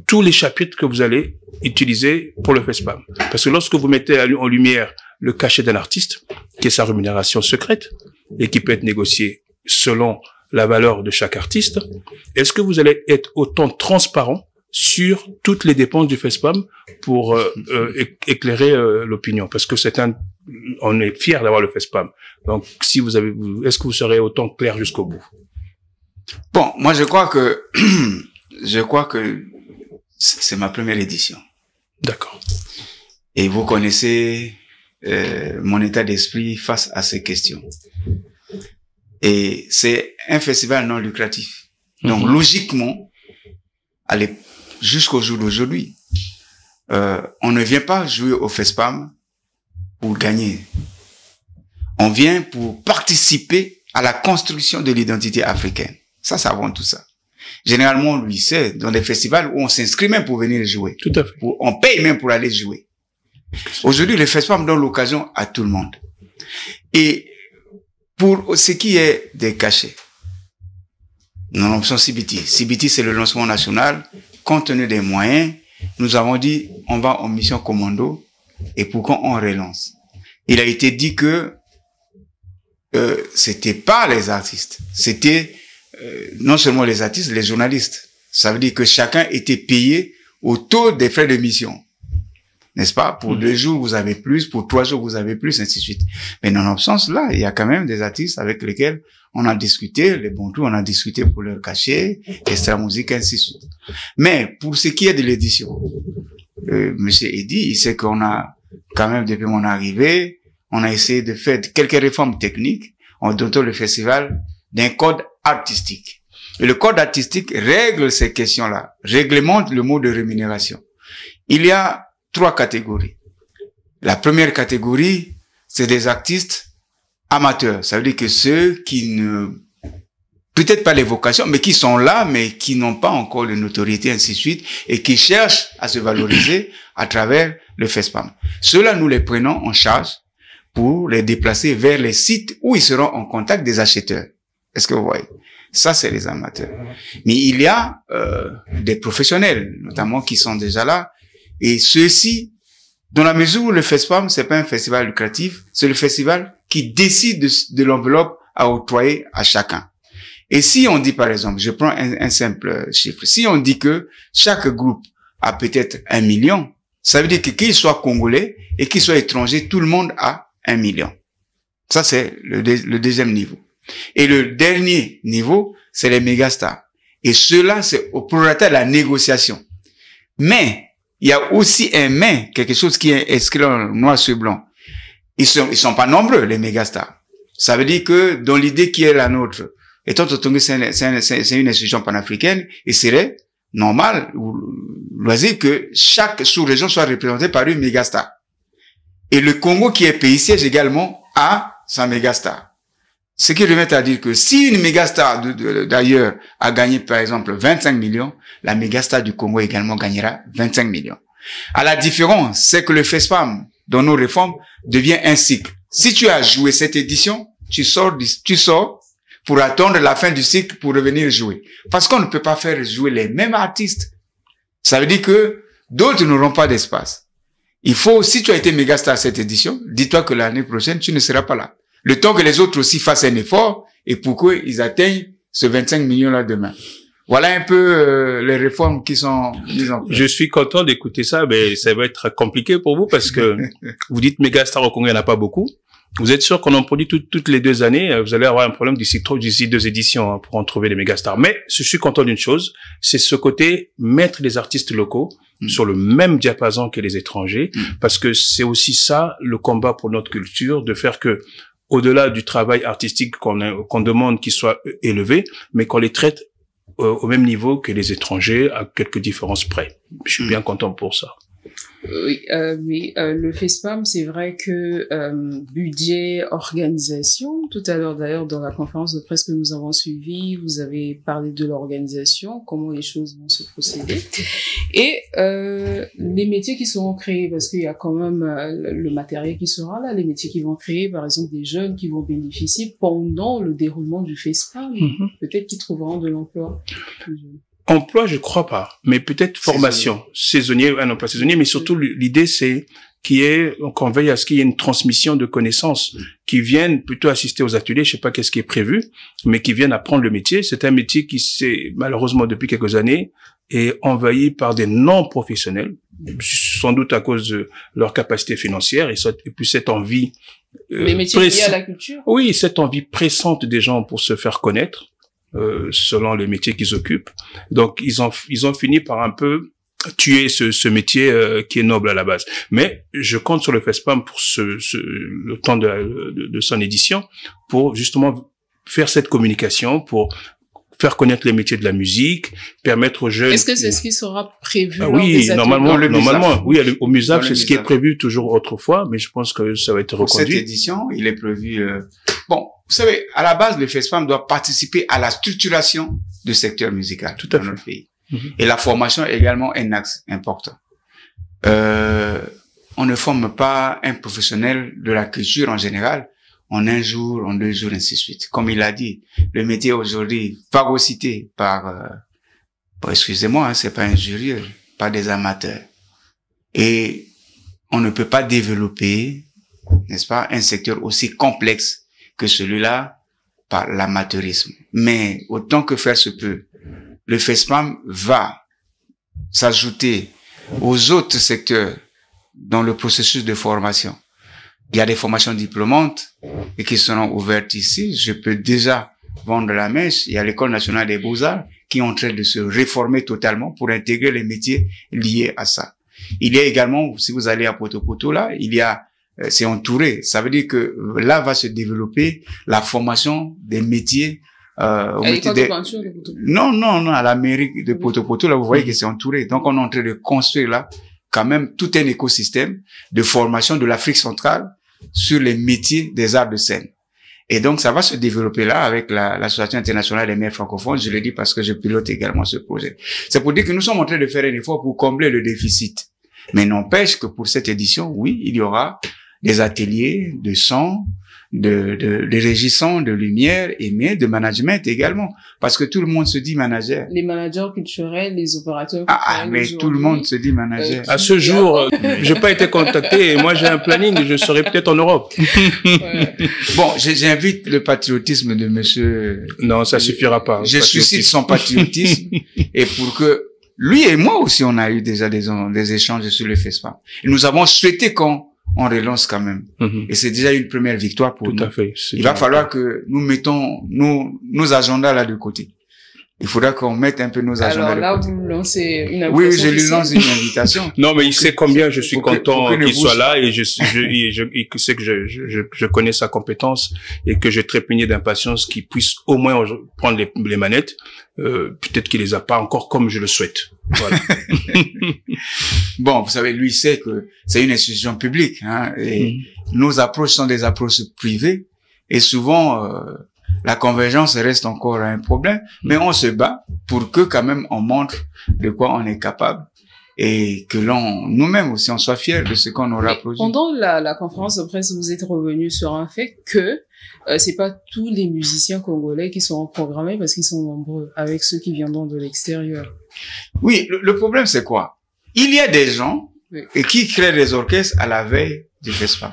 tous les chapitres que vous allez utiliser pour le FESPAM? Parce que lorsque vous mettez en lumière le cachet d'un artiste, qui est sa rémunération secrète, et qui peut être négociée selon la valeur de chaque artiste, est-ce que vous allez être autant transparent sur toutes les dépenses du FESPAM pour éclairer l'opinion? Parce que on est fiers d'avoir le FESPAM. Donc, est-ce que vous serez autant clair jusqu'au bout? Bon, moi je crois que c'est ma première édition. D'accord. Et vous connaissez mon état d'esprit face à ces questions. Et c'est un festival non lucratif. Donc, logiquement, jusqu'au jour d'aujourd'hui, on ne vient pas jouer au FESPAM pour gagner. On vient pour participer à la construction de l'identité africaine. Ça avant tout ça. Généralement, on lui sait, dans des festivals où on s'inscrit même pour venir jouer. Tout à fait. On paye même pour aller jouer. Aujourd'hui, le FESPAM donne l'occasion à tout le monde. Et pour ce qui est des cachets, Nous lançons CBT. CBT, c'est le lancement national. Compte tenu des moyens, nous avons dit, on va en mission commando et pourquoi on relance. Il a été dit que c'était pas les artistes, c'était non seulement les artistes, les journalistes. Ça veut dire que chacun était payé au taux des frais de mission. N'est-ce pas? Pour 2 jours, vous avez plus, pour 3 jours, vous avez plus, ainsi de suite. Mais dans l'absence, là, il y a quand même des artistes avec lesquels on a discuté, les Bantous, on a discuté pour leur cachet, extra musique, ainsi de suite. Mais pour ce qui est de l'édition, Monsieur Eddy, il sait qu'on a quand même, depuis mon arrivée, on a essayé de faire quelques réformes techniques en dotant le festival d'un code artistique. Et le code artistique règle ces questions-là, réglemente le mode de rémunération. Il y a 3 catégories. La première catégorie, c'est des artistes amateurs. Ça veut dire que ceux qui ne, peut-être pas les vocations, mais qui sont là, mais qui n'ont pas encore de notoriété, ainsi de suite, et qui cherchent à se valoriser à travers le FESPAM. Ceux-là, nous les prenons en charge pour les déplacer vers les sites où ils seront en contact des acheteurs. Est-ce que vous voyez? Ça, c'est les amateurs. Mais il y a des professionnels, notamment, qui sont déjà là. Et ceux-ci, dans la mesure où le FESPAM, c'est pas un festival lucratif, c'est le festival qui décide de l'enveloppe à octroyer à chacun. Et si on dit, par exemple, je prends un simple chiffre, si on dit que chaque groupe a peut-être 1 million, ça veut dire que qu'il soit congolais et qu'il soit étranger, tout le monde a 1 million. Ça, c'est le deuxième niveau. Et le dernier niveau, c'est les mégastars. Et cela, c'est au prorata de la négociation. Mais, il y a aussi un mais, quelque chose qui est inscrit en noir sur blanc. Ils sont pas nombreux, les mégastars. Ça veut dire que, dans l'idée qui est la nôtre, étant entendu que c'est une institution panafricaine, il serait normal, ou loisir que chaque sous-région soit représentée par une mégastar. Et le Congo, qui est pays siège également, a sa mégastar. Ce qui remet à dire que si une mégastar d'ailleurs a gagné par exemple 25 millions, la mégastar du Congo également gagnera 25 millions. À la différence, c'est que le FESPAM, dans nos réformes, devient un cycle. Si tu as joué cette édition, tu sors pour attendre la fin du cycle pour revenir jouer. Parce qu'on ne peut pas faire jouer les mêmes artistes. Ça veut dire que d'autres n'auront pas d'espace. Il faut, si tu as été mégastar cette édition, dis-toi que l'année prochaine, tu ne seras pas là. Le temps que les autres aussi fassent un effort et pour qu'ils atteignent ce 25 millions-là demain. Voilà un peu les réformes qui sont mises en place. Je suis content d'écouter ça, mais ça va être compliqué pour vous parce que vous dites mégastar au Congo, il n'y en a pas beaucoup. Vous êtes sûr qu'on en produit toutes les 2 années, vous allez avoir un problème d'ici 2 éditions pour en trouver les mégastars. Mais je suis content d'une chose, c'est ce côté mettre les artistes locaux sur le même diapason que les étrangers, parce que c'est aussi ça le combat pour notre culture, de faire que au-delà du travail artistique qu'on demande qu'il soit élevé, mais qu'on les traite au même niveau que les étrangers, à quelques différences près. Je suis bien content pour ça. Oui, mais le FESPAM, c'est vrai que budget, organisation, tout à l'heure d'ailleurs dans la conférence de presse que nous avons suivie, vous avez parlé de l'organisation, comment les choses vont se procéder, et les métiers qui seront créés, parce qu'il y a quand même le matériel qui sera là, les métiers qui vont créer, par exemple des jeunes qui vont bénéficier pendant le déroulement du FESPAM, peut-être qu'ils trouveront de l'emploi. Emploi, je crois pas, mais peut-être formation, saisonnier, un emploi saisonnier, mais surtout l'idée c'est qu'on veille à ce qu'il y ait une transmission de connaissances, qui viennent plutôt assister aux ateliers, je sais pas qu'est-ce qui est prévu, mais qui viennent apprendre le métier. C'est un métier qui s'est, malheureusement, depuis quelques années, est envahi par des non-professionnels, sans doute à cause de leur capacité financière et puis cette envie, les métiers liés à la culture. Oui, cette envie pressante des gens pour se faire connaître. Selon le métier qu'ils occupent. Donc, ils ont fini par un peu tuer ce métier qui est noble à la base. Mais je compte sur le FESPAM pour le temps de son édition pour justement faire cette communication, pour faire connaître les métiers de la musique, permettre aux jeunes... Est-ce que c'est ce qui sera prévu lors oui, des normalement, oui, au MUSAF, c'est ce qui est prévu toujours autrefois, mais je pense que ça va être reconduit. Pour cette édition, il est prévu... Bon, vous savez, à la base, le FESPAM doit participer à la structuration du secteur musical dans notre pays. Et la formation est également un axe important. On ne forme pas un professionnel de la culture en général, en un jour, en 2 jours, ainsi de suite. Comme il a dit, le métier aujourd'hui phagocyté par, excusez-moi, hein, c'est pas injurieux, par des amateurs. Et on ne peut pas développer, n'est-ce pas, un secteur aussi complexe que celui-là par l'amateurisme. Mais autant que faire se peut, le FESPAM va s'ajouter aux autres secteurs dans le processus de formation. Il y a des formations diplômantes et qui seront ouvertes ici. Je peux déjà vendre la mèche. Il y a l'École nationale des beaux-arts qui est en train de se réformer totalement pour intégrer les métiers liés à ça. Il y a également, si vous allez à Poto-Poto, là, il y a, c'est entouré. Ça veut dire que là va se développer la formation des métiers. Non, à la mairie de Poto-Poto, là, vous voyez que c'est entouré. Donc, on est en train de construire là, quand même, tout un écosystème de formation de l'Afrique centrale sur les métiers des arts de scène. Et donc, ça va se développer là avec l'Association internationale des maires francophones. Je le dis parce que je pilote également ce projet. C'est pour dire que nous sommes en train de faire un effort pour combler le déficit. Mais n'empêche que pour cette édition, oui, il y aura des ateliers de son, de régissants, de lumière, mais de management également. Parce que tout le monde se dit manager. Les managers culturels, les opérateurs culturels. Mais tout le monde se dit manager. À ce jour, j'ai pas été contacté et moi j'ai un planning, je serai peut-être en Europe. Ouais. Bon, j'invite le patriotisme de monsieur. Non, ça suffira pas. Je suscite son patriotisme et pour que lui et moi aussi on a eu déjà des échanges sur le FESPAM. Et nous avons souhaité qu'on relance quand même. Et c'est déjà une première victoire pour nous. Tout à fait. Il va falloir que nous mettons nos agendas là de côté. Il faudra qu'on mette un peu nos agendas de côté. Alors là, vous lancez une invitation. Oui, je lui lance une invitation. Non, mais il sait combien je suis content qu'il soit là et il sait que je connais sa compétence et que j'ai trépigné d'impatience qu'il puisse au moins prendre les manettes. Peut-être qu'il les a pas encore comme je le souhaite. Voilà. Bon, vous savez, lui sait que c'est une institution publique, hein, et nos approches sont des approches privées et souvent la convergence reste encore un problème, mais on se bat pour que quand même on montre de quoi on est capable et que nous-mêmes aussi on soit fiers de ce qu'on aura produit. Pendant la conférence de presse, vous êtes revenu sur un fait que c'est pas tous les musiciens congolais qui sont programmés parce qu'ils sont nombreux avec ceux qui viendront de l'extérieur. Oui, le problème c'est quoi? Il y a des gens qui créent des orchestres à la veille du FESPAM.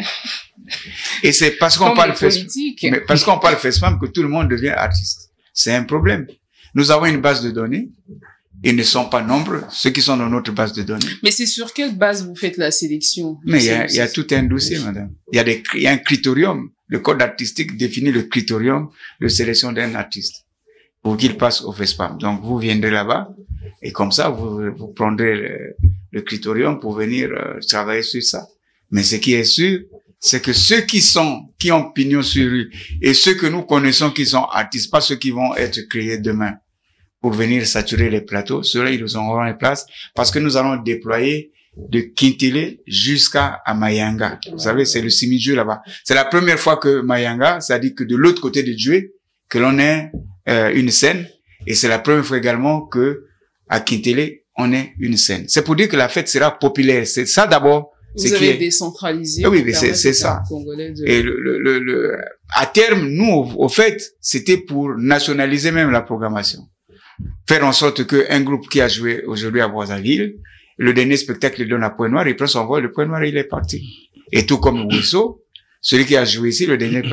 Et c'est parce qu'on parle FESPAM que tout le monde devient artiste. C'est un problème. Nous avons une base de données. Ils ne sont pas nombreux, ceux qui sont dans notre base de données. Mais c'est sur quelle base vous faites la sélection? Mais il y a tout un dossier, madame. Il y a un critérium. Le code artistique définit le critérium de sélection d'un artiste pour qu'il passe au FESPAM. Donc, vous viendrez là-bas et comme ça, vous prendrez le critérium pour venir travailler sur ça. Mais ce qui est sûr, c'est que ceux qui ont pignon sur rue et ceux que nous connaissons qui sont artistes, pas ceux qui vont être créés demain pour venir saturer les plateaux, ceux-là, ils nous auront les places parce que nous allons déployer de Kintele jusqu'à Mayanga. Vous savez, c'est le Simidjou là-bas. C'est la première fois que Mayanga, c'est-à-dire que de l'autre côté de Djoué, que l'on ait une scène. Et c'est la première fois également que à Kintele, on ait une scène. C'est pour dire que la fête sera populaire. C'est ça d'abord. Vous avez décentralisé. Oui, mais c'est ça. Et à terme, nous, au fait, c'était pour nationaliser même la programmation. Faire en sorte qu'un groupe qui a joué aujourd'hui à Brazzaville, le dernier spectacle, il donne à Point-Noir, il prend son vol, le Point-Noir, il est parti. Et tout comme Ouesso, celui qui a joué ici, le dernier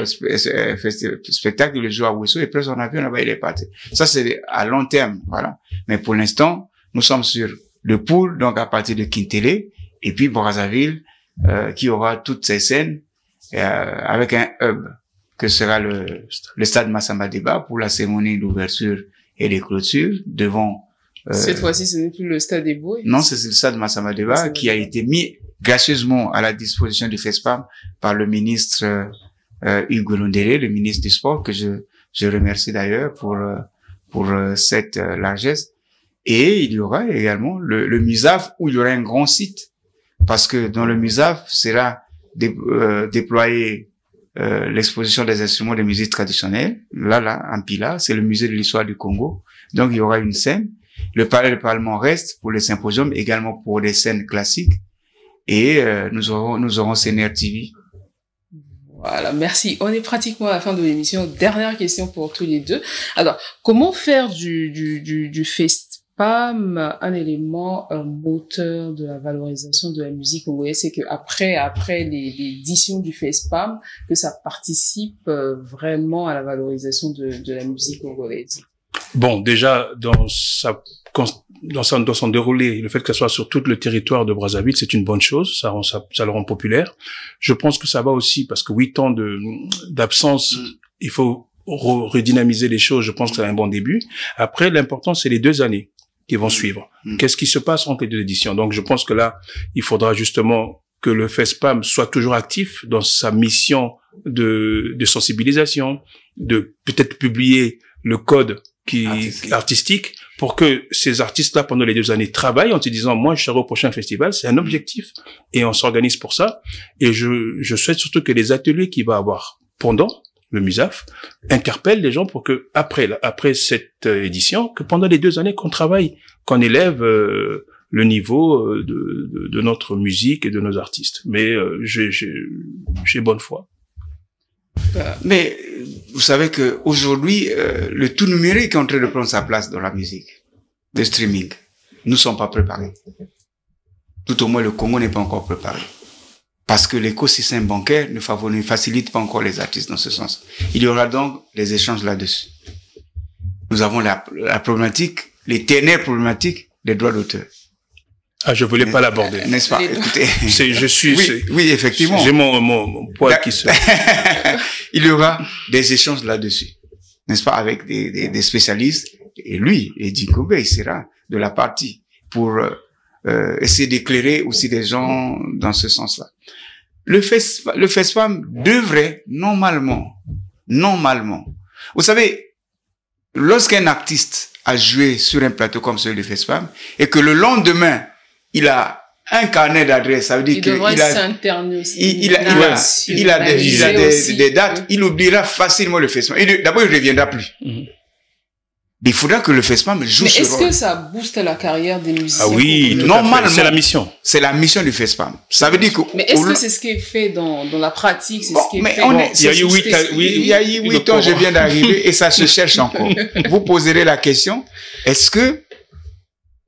spectacle, il joue à Ouesso, il prend son avion, là-bas, il est parti. Ça, c'est à long terme, voilà. Mais pour l'instant, nous sommes sur le pool, donc à partir de Kintele, et puis Brazzaville, qui aura toutes ces scènes, avec un hub, que sera le stade Massamba Débat pour la cérémonie d'ouverture et des clôtures devant. Cette fois-ci, ce n'est plus le stade des Bouées. Non, c'est le stade Massamba Débat qui a été mis gracieusement à la disposition du FESPAM par le ministre Hugo Londéré, le ministre du Sport, que je remercie d'ailleurs pour cette largesse. Et il y aura également le MUSAF où il y aura un grand site parce que dans le MUSAF sera déployé l'exposition des instruments de musique traditionnelle. Là, en Pila, c'est le musée de l'histoire du Congo. Donc, il y aura une scène. Le palais du Parlement reste pour les symposiums, également pour des scènes classiques. Et nous aurons CNR TV. Voilà, merci. On est pratiquement à la fin de l'émission. Dernière question pour tous les deux. Alors, comment faire du FESPAM un élément moteur de la valorisation de la musique congolaise? C'est que après l'édition du FESPAM, que ça participe vraiment à la valorisation de la musique congolaise. Bon, déjà, dans son déroulé, le fait que ça soit sur tout le territoire de Brazzaville, c'est une bonne chose. Ça le rend populaire. Je pense que ça va aussi parce que 8 ans d'absence, il faut redynamiser les choses. Je pense que c'est un bon début. Après, l'important, c'est les 2 années qui vont suivre. Qu'est-ce qui se passe entre les 2 éditions? Donc, je pense que là, il faudra justement que le FESPAM soit toujours actif dans sa mission de sensibilisation, de peut-être publier le code artistique pour que ces artistes-là, pendant les 2 années, travaillent en se disant, moi, je serai au prochain festival. C'est un objectif et on s'organise pour ça. Et je souhaite surtout que les ateliers qu'il va avoir pendant le MUSAF interpellent les gens pour que après cette édition, que pendant les 2 années qu'on travaille, qu'on élève le niveau de notre musique et de nos artistes. Mais j'ai bonne foi. Mais vous savez que aujourd'hui, le tout numérique est en train de prendre sa place dans la musique, le streaming. Nous ne sommes pas préparés. Tout au moins, le Congo n'est pas encore préparé. Parce que l'écosystème bancaire ne facilite pas encore les artistes dans ce sens. Il y aura donc des échanges là-dessus. Nous avons la problématique, l'éternelle problématique des droits d'auteur. Ah, je voulais pas l'aborder. N'est-ce pas? Écoutez. Oui, effectivement. J'ai mon poil qui se... Il y aura des échanges là-dessus. N'est-ce pas? Avec des spécialistes. Et lui, Eddy Ngombe, il sera de la partie pour essayer d'éclairer aussi des gens dans ce sens-là. Le FESPAM devrait normalement, vous savez, lorsqu'un artiste a joué sur un plateau comme celui du FESPAM et que le lendemain, il a un carnet d'adresses, ça veut dire qu'il a des dates, il oubliera facilement le FESPAM. D'abord, il ne reviendra plus. Il faudra que le FESPAM joue ce rôle. Mais est-ce que ça booste la carrière des musiciens? Ah oui, normalement. C'est la mission. C'est la mission du FESPAM. Ça veut dire que... Mais est-ce que c'est ce qui est fait dans la pratique? C'est ce qui est fait. Il y a eu 8 ans, je viens d'arriver et ça se cherche encore. Vous poserez la question, est-ce que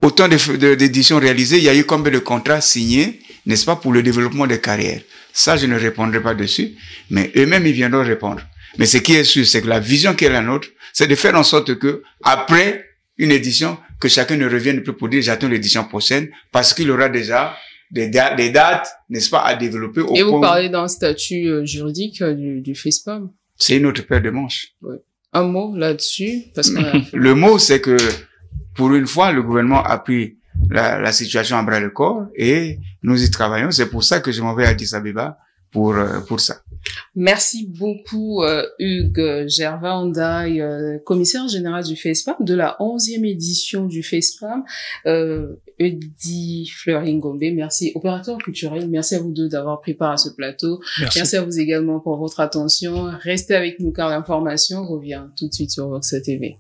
autant d'éditions réalisées, il y a eu combien de contrats signés, n'est-ce pas, pour le développement des carrières? Ça, je ne répondrai pas dessus, mais eux-mêmes, ils viendront répondre. Mais ce qui est sûr, c'est que la vision qui est la nôtre, c'est de faire en sorte que, après une édition, que chacun ne revienne plus pour dire j'attends l'édition prochaine, parce qu'il aura déjà des dates, n'est-ce pas, à développer. Et vous parlez d'un statut juridique du FESPAM? C'est une autre paire de manches. Ouais. Un mot là-dessus, parce que le mot, c'est que, pour une fois, le gouvernement a pris la situation à bras le corps et nous y travaillons. C'est pour ça que je m'en vais à Addis Abeba pour ça. Merci beaucoup, Hugues Gervais Ndaye, commissaire général du FESPAM, de la 11e édition du FESPAM. Eddy Ngombe, merci. Opérateur culturel, merci à vous deux d'avoir pris part à ce plateau. Merci à vous également pour votre attention. Restez avec nous car l'information revient tout de suite sur Vox TV.